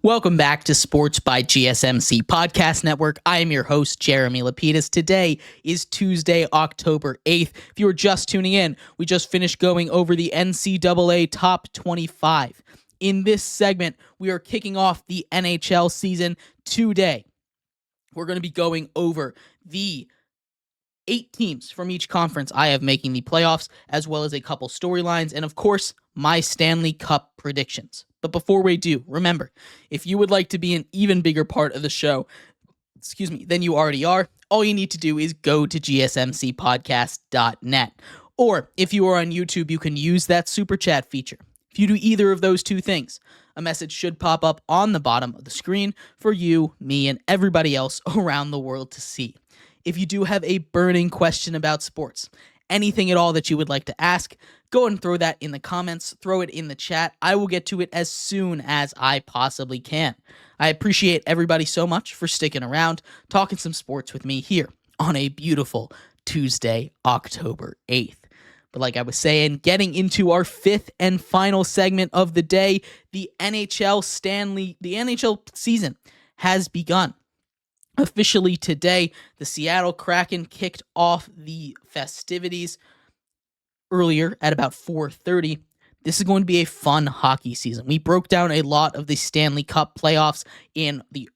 Welcome back to Sports by GSMC Podcast Network. I am your host, Jeremy Lapidus. Today is Tuesday, October 8th. If you are just tuning in, we just finished going over the NCAA Top 25. In this segment, we are kicking off the NHL season today. We're going to be going over the 8 teams from each conference I have making the playoffs, as well as a couple storylines, and of course, my Stanley Cup predictions. But before we do, remember, if you would like to be an even bigger part of the show, than you already are, all you need to do is go to gsmcpodcast.net. Or if you are on YouTube, you can use that super chat feature. If you do either of those two things, a message should pop up on the bottom of the screen for you, me, and everybody else around the world to see. If you do have a burning question about sports, anything at all that you would like to ask, go and throw that in the comments, throw it in the chat. I will get to it as soon as I possibly can. I appreciate everybody so much for sticking around, talking some sports with me here on a beautiful Tuesday, October 8th. But like I was saying, getting into our 5th and final segment of the day, the NHL season has begun. Officially today, the Seattle Kraken kicked off the festivities earlier at about 4:30. This is going to be a fun hockey season. We broke down a lot of the Stanley Cup playoffs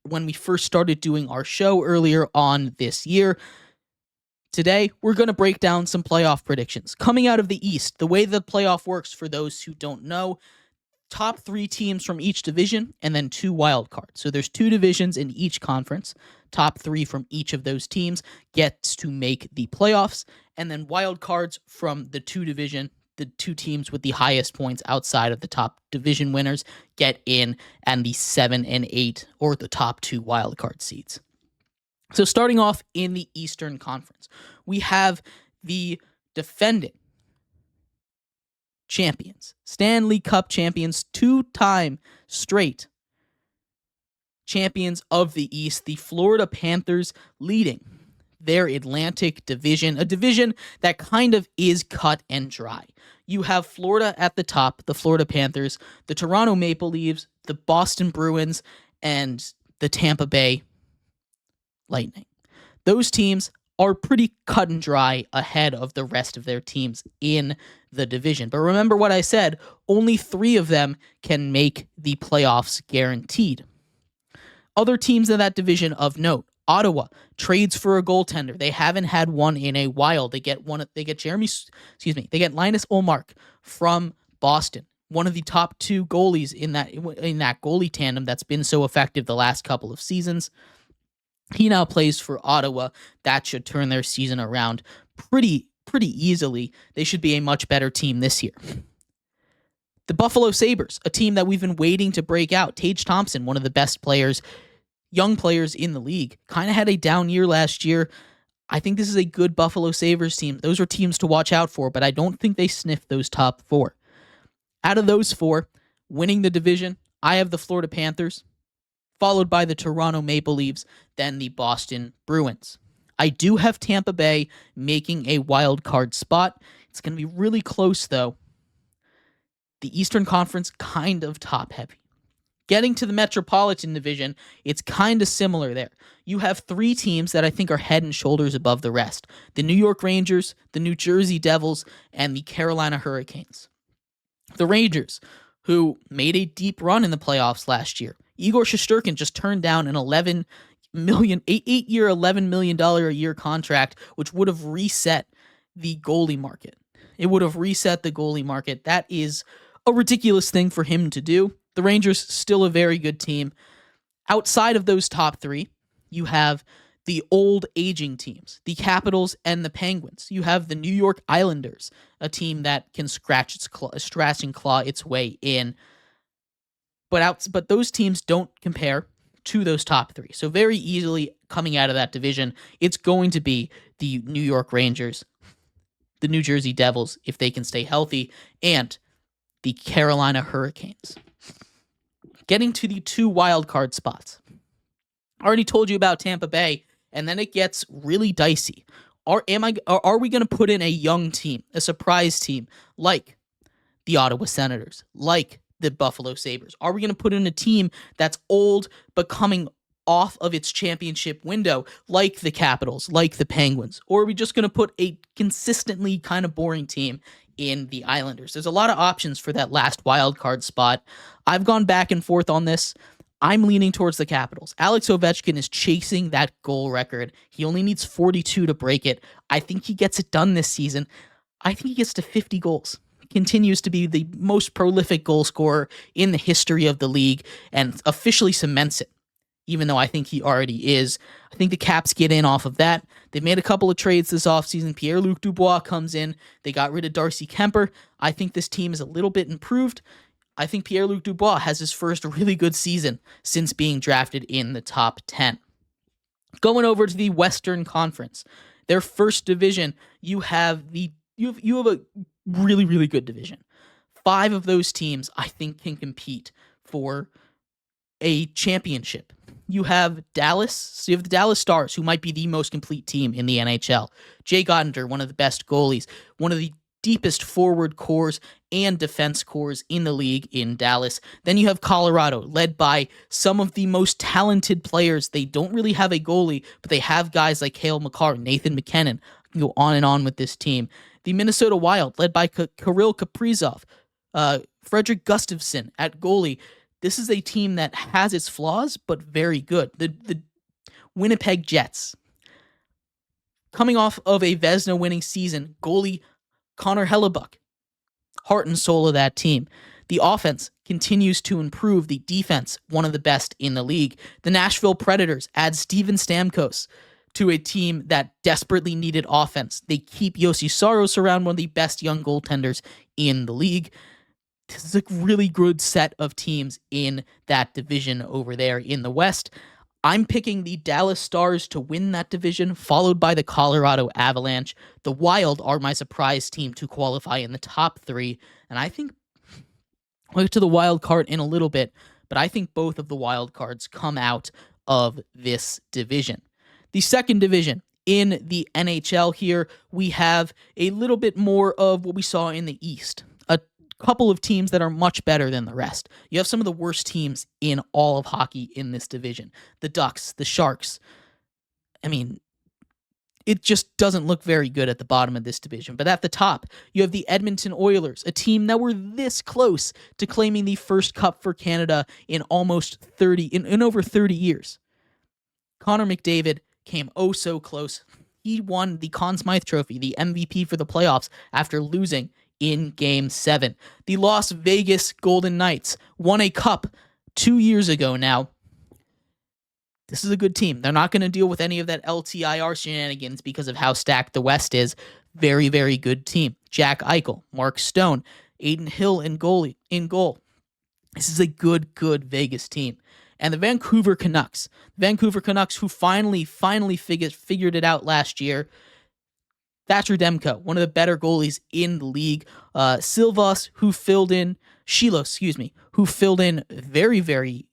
when we first started doing our show earlier on this year. Today, we're going to break down some playoff predictions. Coming out of the East, the way the playoff works, for those who don't know, top 3 teams from each division, and then 2 wild cards. So there's 2 divisions in each conference. Top 3 from each of those teams gets to make the playoffs, and then wild cards from the 2 teams with the highest points outside of the top division winners get in, and the 7 and 8, or the top 2 wild card seeds. So starting off in the Eastern Conference, we have the defending champions, Stanley Cup champions, 2-time straight champions of the East, the Florida Panthers, leading their Atlantic division, a division that kind of is cut and dry. You have Florida at the top, the Florida Panthers, the Toronto Maple Leafs, the Boston Bruins, and the Tampa Bay Lightning. Those teams are pretty cut and dry ahead of the rest of their teams in the division. But remember what I said, only 3 of them can make the playoffs guaranteed. Other teams in that division of note, Ottawa trades for a goaltender. They haven't had one in a while. They get Linus Ullmark from Boston, one of the top 2 goalies in that goalie tandem that's been so effective the last couple of seasons. He now plays for Ottawa. That should turn their season around pretty easily. They should be a much better team this year. The Buffalo Sabres, a team that we've been waiting to break out. Tage Thompson, one of the best players, young players in the league, kind of had a down year last year. I think this is a good Buffalo Sabres team. Those are teams to watch out for, but I don't think they sniff those top 4. Out of those 4, winning the division, I have the Florida Panthers, followed by the Toronto Maple Leafs, then the Boston Bruins. I do have Tampa Bay making a wild card spot. It's going to be really close, though. The Eastern Conference, kind of top-heavy. Getting to the Metropolitan Division, it's kind of similar there. You have 3 teams that I think are head and shoulders above the rest. The New York Rangers, the New Jersey Devils, and the Carolina Hurricanes. The Rangers, who made a deep run in the playoffs last year. Igor Shesterkin just turned down an 8-year, $11 million a year contract, which would have reset the goalie market. It would have reset the goalie market. That is a ridiculous thing for him to do. The Rangers, still a very good team. Outside of those top 3, you have the old aging teams, the Capitals and the Penguins. You have the New York Islanders, a team that can scratch and claw its way in. But those teams don't compare to those top 3. So very easily coming out of that division, it's going to be the New York Rangers, the New Jersey Devils, if they can stay healthy, and the Carolina Hurricanes. Getting to the 2 wild card spots. I already told you about Tampa Bay, and then it gets really dicey. Are we going to put in a young team, a surprise team, like the Ottawa Senators, like the Buffalo Sabres? Are we going to put in a team that's old but coming off of its championship window, like the Capitals, like the Penguins? Or are we just going to put a consistently kind of boring team in the Islanders? There's a lot of options for that last wild card spot. I've gone back and forth on this. I'm leaning towards the Capitals. Alex Ovechkin is chasing that goal record. He only needs 42 to break it. I think he gets it done this season. I think he gets to 50 goals. Continues to be the most prolific goal scorer in the history of the league and officially cements it, even though I think he already is. I think the Caps get in off of that. They've made a couple of trades this offseason. Pierre-Luc Dubois comes in. They got rid of Darcy Kemper. I think this team is a little bit improved. I think Pierre-Luc Dubois has his first really good season since being drafted in the top 10. Going over to the Western Conference, their first division, you have a really, really good division. 5 of those teams, I think, can compete for a championship. You have Dallas. So you have the Dallas Stars, who might be the most complete team in the NHL. Jay Gottinger, one of the best goalies, one of the deepest forward cores and defense cores in the league in Dallas. Then you have Colorado, led by some of the most talented players. They don't really have a goalie, but they have guys like Cale Makar, Nathan McKinnon. I can go on and on with this team. The Minnesota Wild, led by Kirill Kaprizov, Frederick Gustafsson at goalie. This is a team that has its flaws, but very good. The Winnipeg Jets, coming off of a Vezina winning season, goalie Connor Hellebuck, heart and soul of that team. The offense continues to improve. The defense, one of the best in the league. The Nashville Predators add Steven Stamkos to a team that desperately needed offense. They keep Yossi Saros around, one of the best young goaltenders in the league. This is a really good set of teams in that division over there in the West. I'm picking the Dallas Stars to win that division, followed by the Colorado Avalanche. The Wild are my surprise team to qualify in the top 3, and I think we'll get to the wild card in a little bit, but I think both of the wild cards come out of this division. The second division in the NHL here, we have a little bit more of what we saw in the East. Couple of teams that are much better than the rest. You have some of the worst teams in all of hockey in this division. The Ducks, the Sharks. I mean, it just doesn't look very good at the bottom of this division. But at the top, you have the Edmonton Oilers, a team that were this close to claiming the first cup for Canada in almost 30, in over 30 years. Connor McDavid came oh so close. He won the Conn Smythe Trophy, the MVP for the playoffs, after losing in Game 7. The Las Vegas Golden Knights won a cup 2 years ago now. This is a good team. They're not going to deal with any of that LTIR shenanigans because of how stacked the West is. Very, very good team. Jack Eichel, Mark Stone, Aiden Hill in goal. This is a good Vegas team. And the Vancouver Canucks. Who finally figured it out last year. Thatcher Demko, one of the better goalies in the league. Silos, who filled in very, very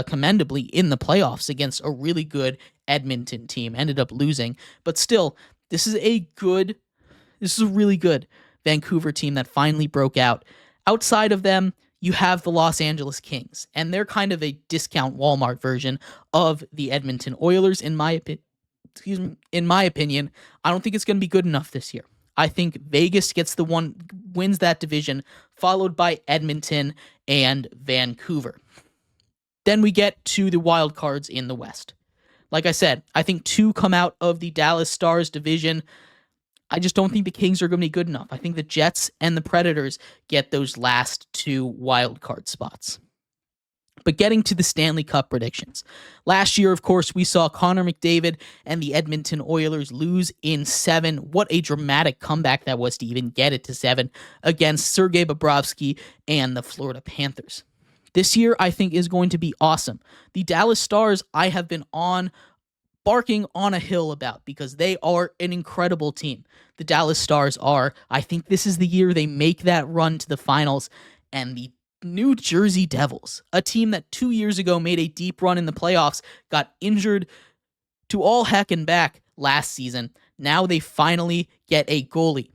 commendably in the playoffs against a really good Edmonton team. Ended up losing. But still, this is a really good Vancouver team that finally broke out. Outside of them, you have the Los Angeles Kings, and they're kind of a discount Walmart version of the Edmonton Oilers, in my opinion. I don't think it's going to be good enough this year. I think Vegas wins that division, followed by Edmonton and Vancouver. Then we get to the wild cards in the West. Like I said, I think 2 come out of the Dallas Stars division. I just don't think the Kings are going to be good enough. I think the Jets and the Predators get those last 2 wild card spots. But getting to the Stanley Cup predictions. Last year, of course, we saw Connor McDavid and the Edmonton Oilers lose in 7. What a dramatic comeback that was to even get it to 7 against Sergei Bobrovsky and the Florida Panthers. This year, I think, is going to be awesome. The Dallas Stars, I have been barking on a hill about because they are an incredible team. The Dallas Stars are. I think this is the year they make that run to the finals. And the New Jersey Devils, a team that 2 years ago made a deep run in the playoffs, got injured to all heck and back last season. Now they finally get a goalie.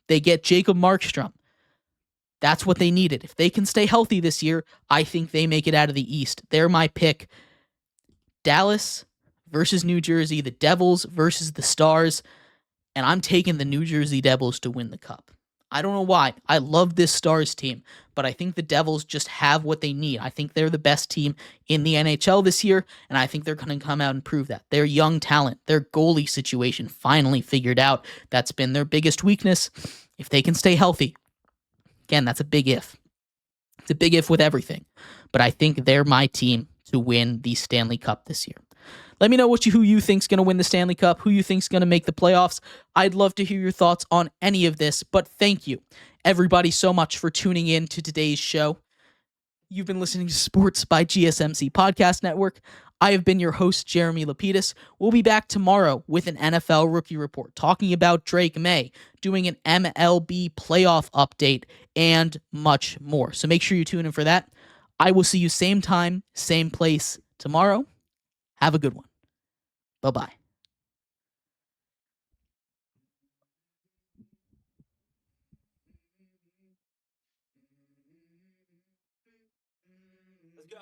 They get Jacob Markstrom. That's what they needed. If they can stay healthy this year, I think they make it out of the East. They're my pick. Dallas versus New Jersey, the Devils versus the Stars, and I'm taking the New Jersey Devils to win the Cup. I don't know why. I love this Stars team, but I think the Devils just have what they need. I think they're the best team in the NHL this year, and I think they're going to come out and prove that. Their young talent, their goalie situation finally figured out. That's been their biggest weakness. If they can stay healthy, again, that's a big if. It's a big if with everything, but I think they're my team to win the Stanley Cup this year. Let me know who you think's going to win the Stanley Cup, who you think's going to make the playoffs. I'd love to hear your thoughts on any of this, but thank you, everybody, so much for tuning in to today's show. You've been listening to Sports by GSMC Podcast Network. I have been your host, Jeremy Lapidus. We'll be back tomorrow with an NFL rookie report, talking about Drake May, doing an MLB playoff update, and much more. So make sure you tune in for that. I will see you same time, same place tomorrow. Have a good one. Bye-bye. Let's go.